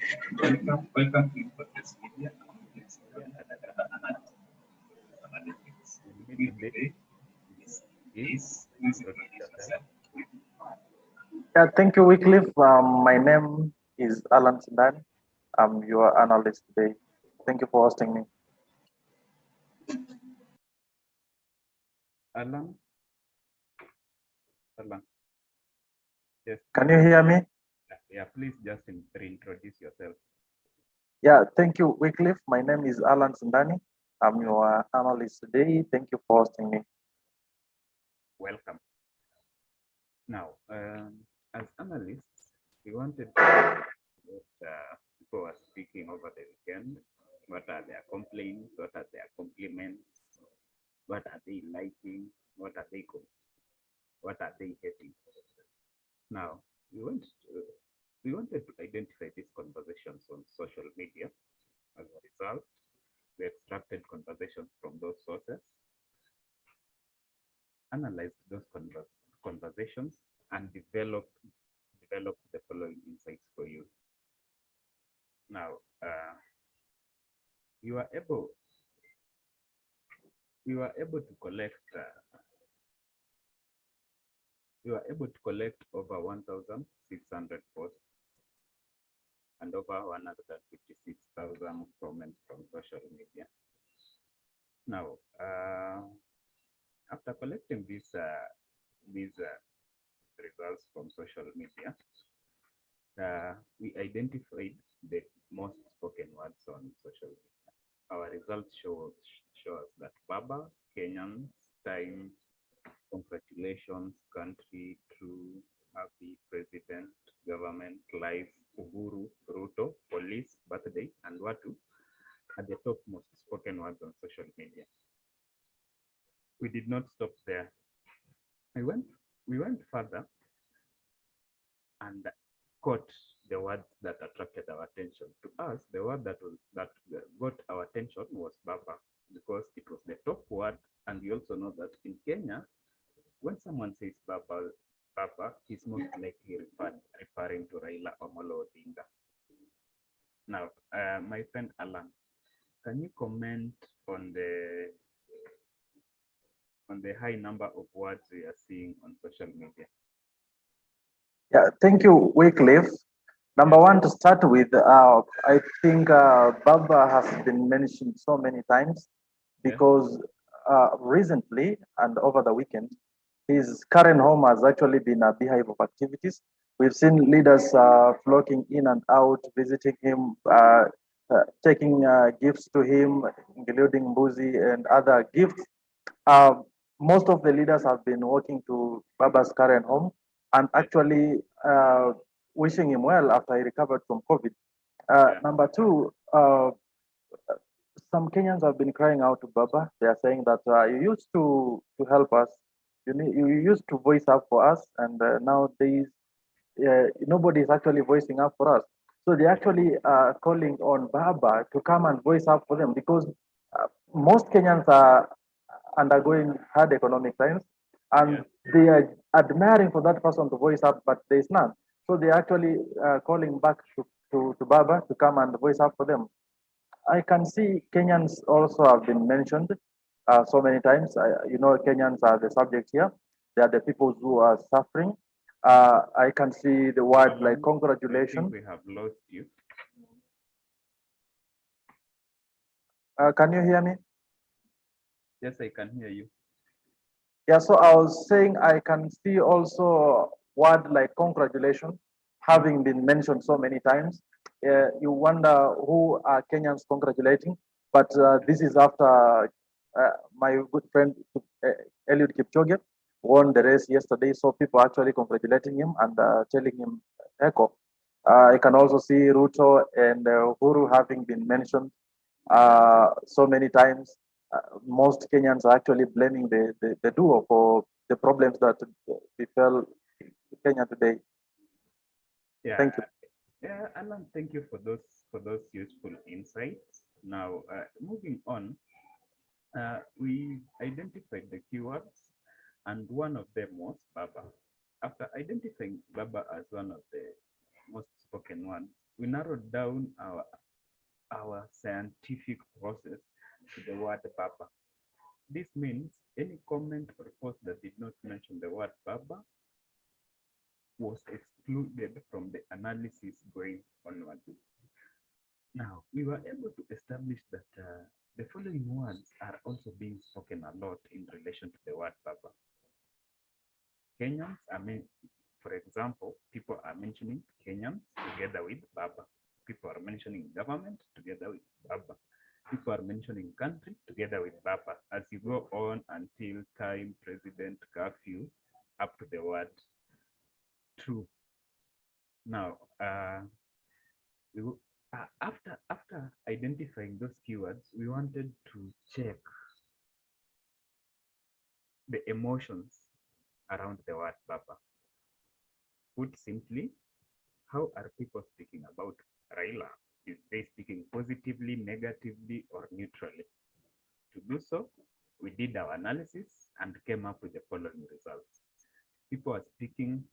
Welcome to Podcast Media. It's analytics. With me With today today is please introduce introduce yourself. yourself. Yeah, thank you, Wycliffe. My name is Alan Sindan. I'm your analyst today. Thank you for hosting me. Alan, Alan, yes, Can please, you hear me? please just reintroduce yourself. Yeah, thank you, Wycliffe. My name is Alan Sindani. I'm your analyst today. Thank you for hosting me. Welcome. Now, as analysts, we wanted to know what people were speaking over the weekend. What are their complaints? What are their compliments? What are they liking? What are they what are they hating? Now, we want to, we wanted to identify these conversations on social media. As a result, we extracted conversations from those sources, analyzed those conversations, and developed the following insights for you. Now, you are able you are able to collect over 1,600 posts and over 156,000 comments from social media. Now, after collecting these results from social media, we identified the most spoken words on social media. Our results show us that Baba, Kenyans, time, congratulations, country, true, happy, president, government, life, Uhuru, Ruto, police, birthday, and Watu are the top most spoken words on social media. We did not stop there. We went we went further and caught the words that attracted our attention. To us, the word that got our attention was Baba because it was the top word, and we also know that in Kenya, when someone says Baba, he's most likely referring to Raila Omolo Odinga. Now, my friend Alan, can you comment on the high number of words we are seeing on social media? Yeah, thank you, Wycliffe. Number one, to start with, I think Baba has been mentioned so many times Yeah. because recently and over the weekend, his current home has actually been a beehive of activities. We've seen leaders flocking in and out, visiting him, taking gifts to him, including Mbuzi and other gifts. Um, Most of the leaders have been walking to Baba's current home and Yeah. actually wishing him well after he recovered from COVID. Yeah. Number two, some Kenyans have been crying out to Baba. They are saying that you used to help us. You used to voice up for us, and nowadays nobody is actually voicing up for us. So they actually calling on Baba to come and voice up for them because most Kenyans are undergoing hard economic times, Yeah. and they are admiring for that person to voice up, but there is none. So they are actually calling back to Baba to come and voice up for them. I can see Kenyans also have been mentioned so many times. Kenyans are the subject here. They are the people who are suffering. I can see the word like Alan, I think congratulations. we have lost you. Can you hear me? Yes, I can hear you. Yeah, so I was saying I can see also word like congratulations having been mentioned so many times. You wonder who are Kenyans congratulating, but this is after my good friend uh, Eliud Kipchoge won the race yesterday. So people actually congratulating him and telling him echo. I can also see Ruto and Uhuru having been mentioned so many times. Most Kenyans are actually blaming the duo for the problems that befell Kenya today. Yeah. Thank you. Yeah, Alan, thank you for those useful insights. Now, moving on, we identified the keywords, and one of them was Baba. After identifying Baba as one of the most spoken ones, we narrowed down our scientific process to the word Baba. This means any comment or post that did not mention the word Baba was excluded from the analysis going onward. Now, we were able to establish that the following words are also being spoken a lot in relation to the word Baba. Kenyans, for example, people are mentioning Kenyans together with Baba. People are mentioning government together with Baba. People are mentioning country together with Baba as you go on until time, president, curfew, up to the word true. Now, after identifying those keywords, we wanted to check the emotions around the word Baba. Put simply, how are people speaking about Raila? Is they speaking positively, negatively, or neutrally? To do so, we did our analysis and came up with the following results. People are speaking,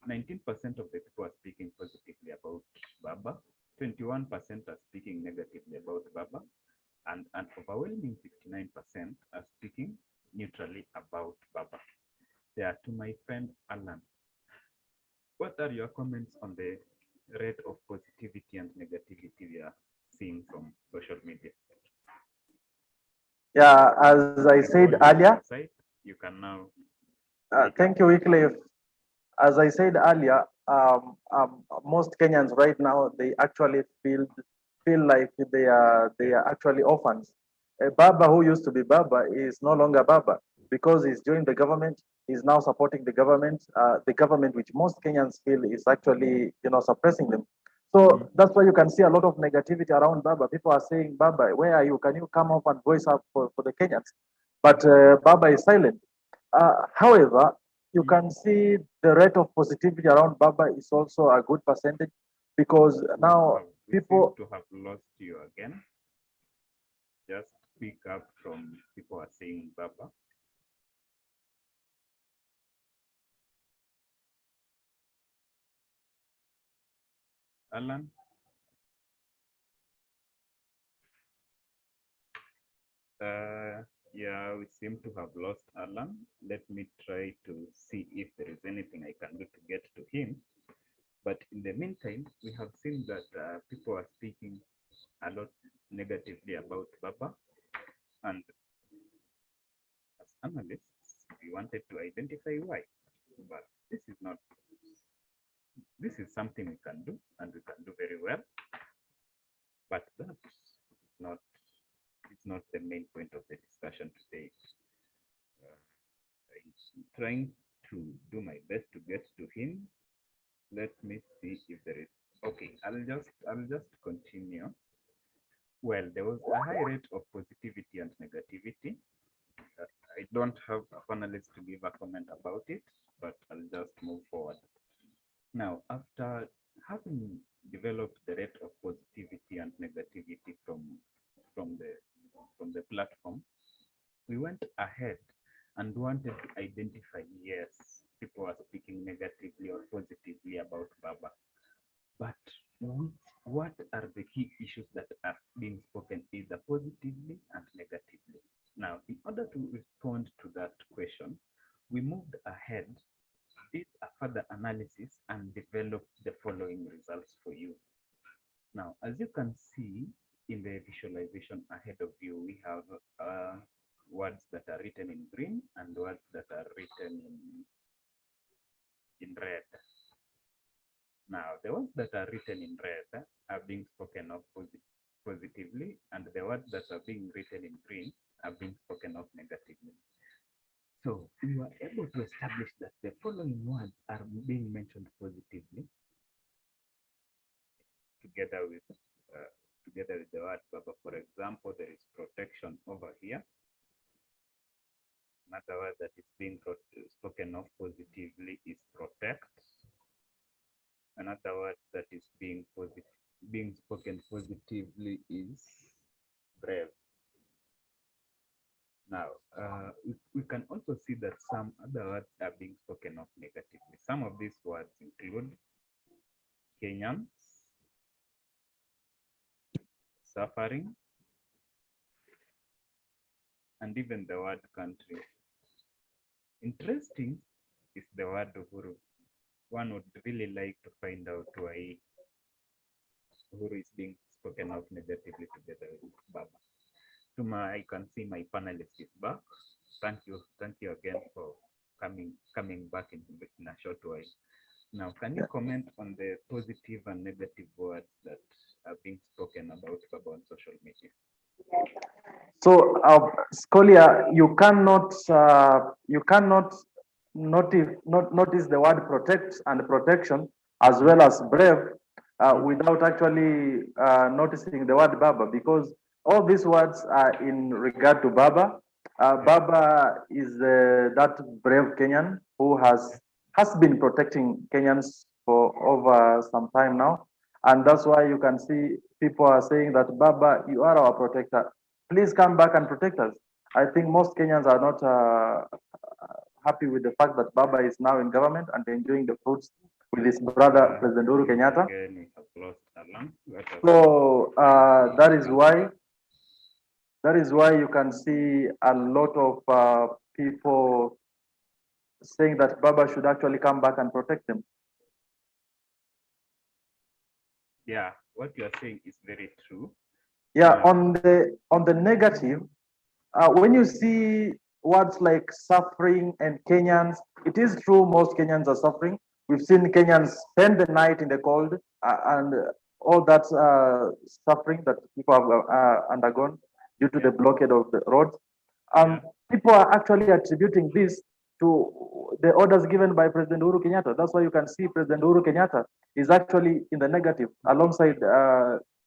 19% of the people are speaking positively about Baba, 21% are speaking negatively about Baba, and an overwhelming 59% are speaking neutrally about Baba. They are to my friend Alan. What are your comments on the rate of positivity and negativity we are seeing from social media? Yeah, as I said earlier, You can now. thank you, Wycliffe. As I said earlier, most Kenyans right now they actually feel like they are actually orphans. Baba, who used to be Baba, is no longer Baba because he's joined the government. He's now supporting the government which most Kenyans feel is actually suppressing them. So that's why you can see a lot of negativity around Baba. People are saying, Baba, where are you? Can you come up and voice up for the Kenyans? But Baba is silent. However, you can see the rate of positivity around Baba is also a good percentage because now we people seem to have lost you again. Just pick up from people are saying Baba. Alan? Yeah, we seem to have lost Alan. Let me try to see if there is anything I can do to get to him. But in the meantime, we have seen that people are speaking a lot negatively about Baba. And as analysts, we wanted to identify why. But this is something we can do and we can do very well. But that's not it's not the main point of the discussion today. I'm trying to do my best to get to him. Let me see if there is. Okay, I'll just continue. Well, there was a high rate of positivity and negativity. I don't have a panelist to give a comment about it, but I'll just move forward. Now, after having developed the rate of positivity and negativity from the platform, we went ahead and wanted to identify, yes, people are speaking negatively or positively about Baba, but what are the key issues that are being spoken either positively and negatively? Now, in order to respond to that question, we moved ahead, did a further analysis, and developed the following results for you. Now, as you can see in the visualization ahead of you, we have words that are written in green and words that are written in red. Now, the words that are written in red are being spoken of positively, and the words that are being written in green are being spoken of negatively. So we were able to establish that the following words are being mentioned positively together with the word Baba. For example, there is protection over here. Another word that is being spoken of positively is protect. Another word that is being spoken positively is brave. Now, we can also see that some other words are being spoken of negatively. Some of these words include Kenyans, suffering, and even the word country. Interesting is the word Uhuru. One would really like to find out why Uhuru is being spoken of negatively together with Baba. I can see my panelist is back. Thank you again for coming back in a short while. Now, can you comment on the positive and negative words that are being spoken about Baba on social media? So, Scolia, you cannot notice the word protect and protection as well as brave without actually noticing the word Baba, because all these words are in regard to Baba. Baba is that brave Kenyan who has been protecting Kenyans for over some time now, and that's why you can see people are saying that Baba, you are our protector. Please come back and protect us. I think most Kenyans are not happy with the fact that Baba is now in government and enjoying the fruits with his brother, President Uhuru Kenyatta. Again, we have lost Alan. So that is why you can see a lot of people saying that Baba should actually come back and protect them. Yeah, what you are saying is very true. Yeah, on the negative, when you see words like suffering and Kenyans, it is true most Kenyans are suffering. We've seen Kenyans spend the night in the cold and all that suffering that people have undergone due to the blockade of the roads. People are actually attributing this to the orders given by President Uhuru Kenyatta. That's why you can see President Uhuru Kenyatta is actually in the negative alongside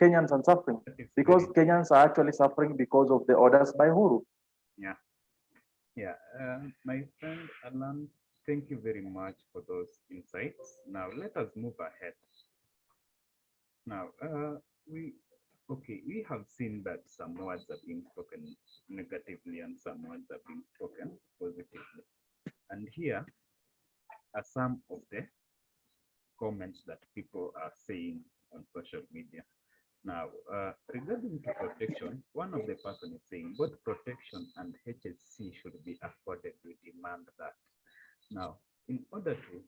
Kenyans and suffering, because Kenyans are actually suffering because of the orders by Uhuru. Yeah. Yeah. My friend Alan, thank you very much for those insights. Now let us move ahead. Now, we have seen that some words are being spoken negatively and some words are being spoken positively. And here are some of the comments that people are saying on social media. Now, regarding to protection, one of the person is saying both protection and HSC should be afforded. We demand that. Now, in order to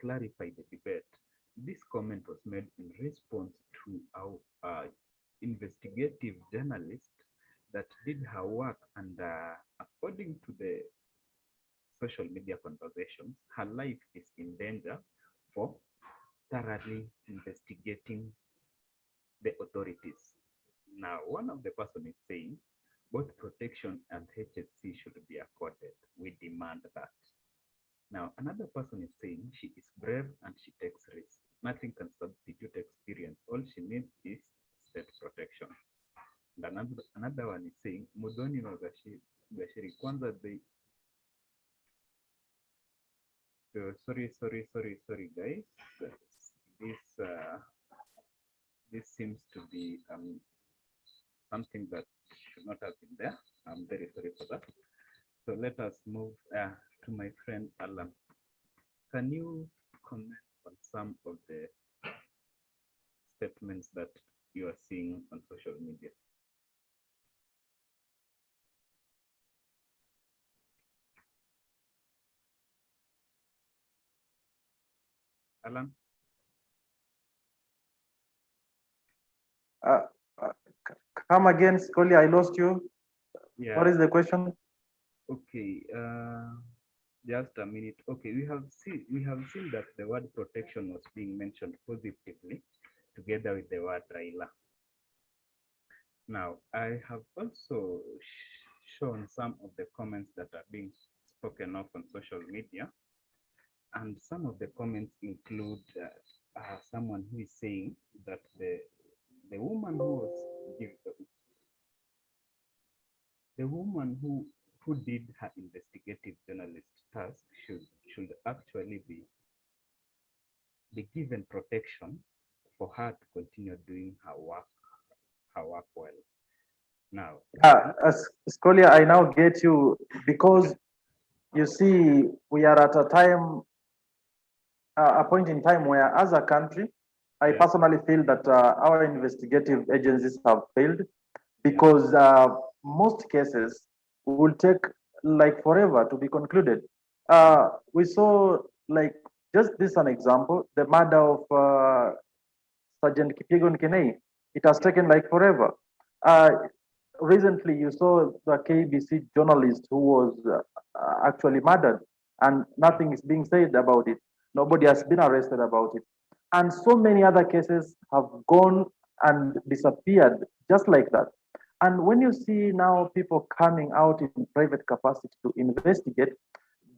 clarify the debate, this comment was made in response to our investigative journalist that did her work, and according to the social media conversations, her life is in danger for thoroughly investigating the authorities. Now, one of the person is saying both protection and HSC should be accorded. We demand that. Now, another person is saying she is brave and she takes risks. Nothing can substitute experience. All she needs is state protection. And another one is saying Mudhoni no Gashiri Kwanza they sorry guys. This seems to be something that should not have been there. I'm very sorry for that. So let us move to my friend Alan. Can you comment on some of the statements that you are seeing on social media? Alan? Come again, Scully, I lost you. Yeah. What is the question? Okay, just a minute. Okay, we have seen that the word protection was being mentioned positively together with the word Raila. Now, I have also shown some of the comments that are being spoken of on social media, and some of the comments include someone who is saying that the woman who did her investigative journalist task should actually be given protection for her to continue doing her work well. Now, Scolia, I now get you, because you see, we are at a point in time where, as a country, I Yeah. personally feel that our investigative agencies have failed Yeah. because most cases will take like forever to be concluded. Yeah. We saw like just this an example, the murder of Sergeant Kipyegon Kenei. It has Yeah. taken like forever. Uh, Recently, you saw the KBC journalist who was actually murdered, and Yeah. nothing is being said about it. Nobody has been arrested about it. And so many other cases have gone and disappeared just like that. And when you see now people coming out in private capacity to investigate,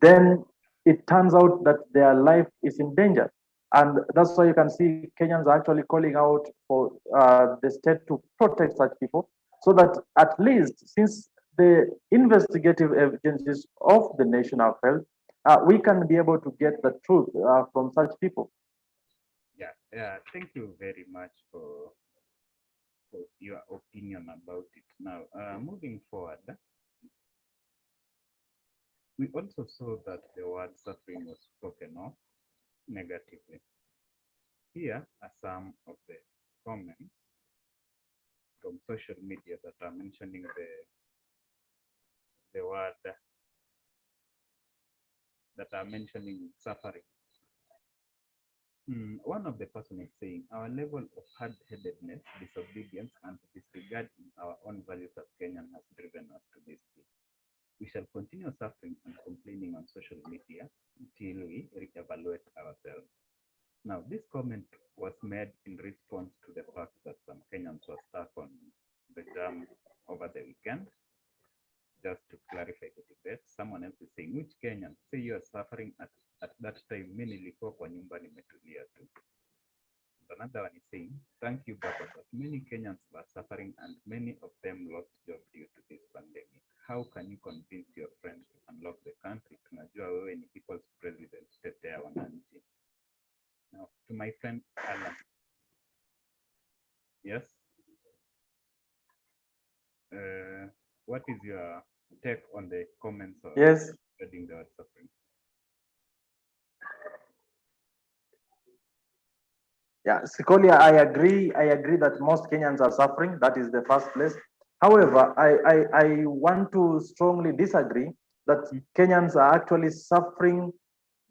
then it turns out that their life is in danger. And that's why you can see Kenyans are actually calling out for the state to protect such people so that at least since the investigative agencies of the nation are failed, we can be able to get the truth from such people. Yeah. Yeah. Thank you very much for your opinion about it. Now, moving forward, we also saw that the word suffering was spoken of negatively. Here are some of the comments from social media that are mentioning the word that are mentioning suffering. One of the person is saying our level of hard-headedness, disobedience, and disregard in our own values as Kenyan has driven us to this state. We shall continue suffering and complaining on social media until we reevaluate ourselves. Now, this comment was made in response to the fact that some Kenyans were stuck on the jam over the weekend. Just to clarify the debate, someone else is saying, which Kenyan? Say you are suffering at that time, mimi nilikuwa kwa nyumba nimetulia tu. Another one is saying, thank you, Baba, but many Kenyans were suffering and many of them lost jobs due to this pandemic. How can you convince your friends to unlock the country? Tunajua wewe ni people's president, tetea wananchi. Now, to my friend Alan. Yes. What is your take on the comments of Yes. spreading the word suffering? Yeah, Sikolia, I agree that most Kenyans are suffering. That is the first place. However, I want to strongly disagree that Kenyans are actually suffering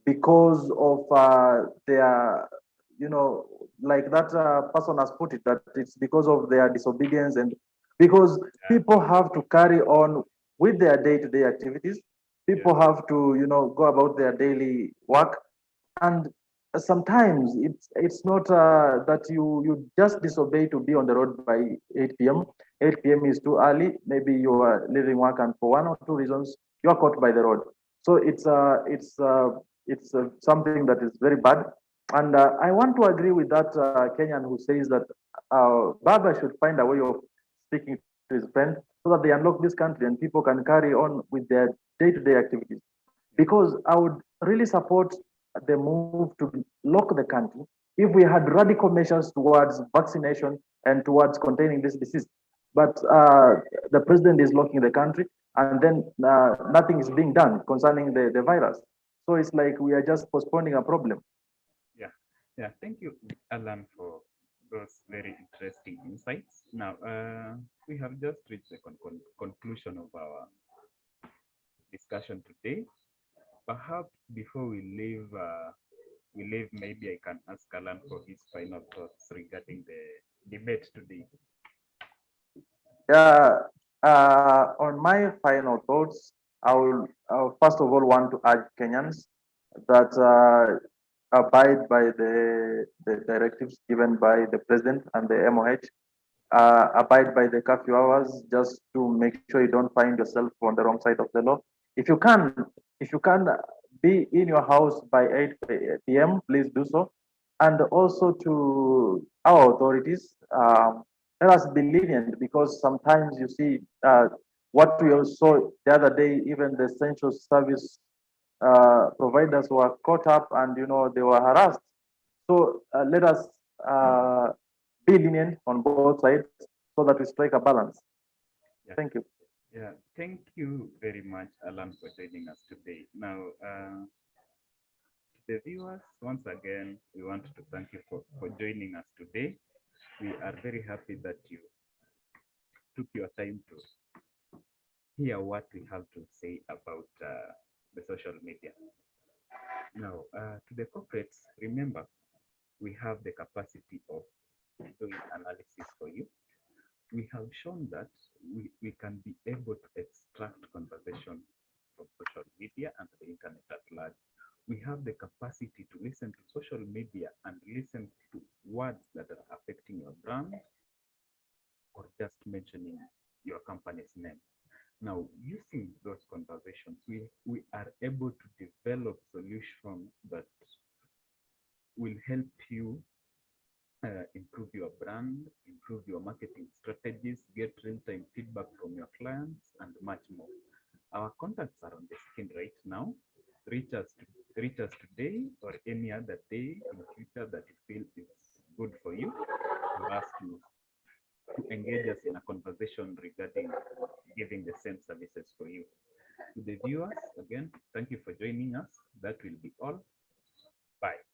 because of their, like that person has put it, that it's because of their disobedience and because Yeah. people have to carry on with their day-to-day activities. Yeah. People have to, go about their daily work, and sometimes it's not that you just disobey to be on the road by 8 p.m. 8 p.m. is too early. Maybe you are leaving work, and for one or two reasons, you are caught by the road. So it's something that is very bad. And I want to agree with that Kenyan who says that Baba should find a way of speaking to his friend so that they unlock this country and people can carry on with their day-to-day activities. Because I would really support the move to lock the country if we had radical measures towards vaccination and towards containing this disease. But the president is locking the country, and then nothing is being done concerning the virus. So it's like we are just postponing a problem. Yeah. Yeah. Thank you, Alan, for those very interesting insights. Now, we have just reached the conclusion of our discussion today. Perhaps before we leave, maybe I can ask Alan for his final thoughts regarding the debate today. Yeah, on my final thoughts, I will first of all want to urge Kenyans that abide by the directives given by the president and the MOH. Abide by the curfew hours just to make sure you don't find yourself on the wrong side of the law. If you can, if you can be in your house by 8 p.m., please do so. And also to our authorities, let us be lenient because sometimes you see what we saw the other day, even the essential service providers were caught up and they were harassed. So let us uh, be lenient on both sides so that we strike a balance. Yeah. Thank you. Yeah. Thank you very much, Alan, for joining us today. Now, The viewers, once again, we want to thank you for joining us today. We are very happy that you took your time to hear what we have to say about the social media. Now, to the corporates, remember, we have the capacity of doing analysis for you. We have shown that we can be able to extract conversation from social media and the internet at large. We have the capacity to listen to social media and listen to words that are affecting your brand or just mentioning your company's name. Now, using those conversations, we are able to develop solutions that will help you improve your brand, improve your marketing strategies, get real-time feedback from your clients, and much more. Our contacts are on the screen right now. Reach us, reach us today or any other day in the future that you feel is good for you, for us to engage us in a conversation regarding giving the same services for you. To the viewers, again, thank you for joining us. That will be all. Bye.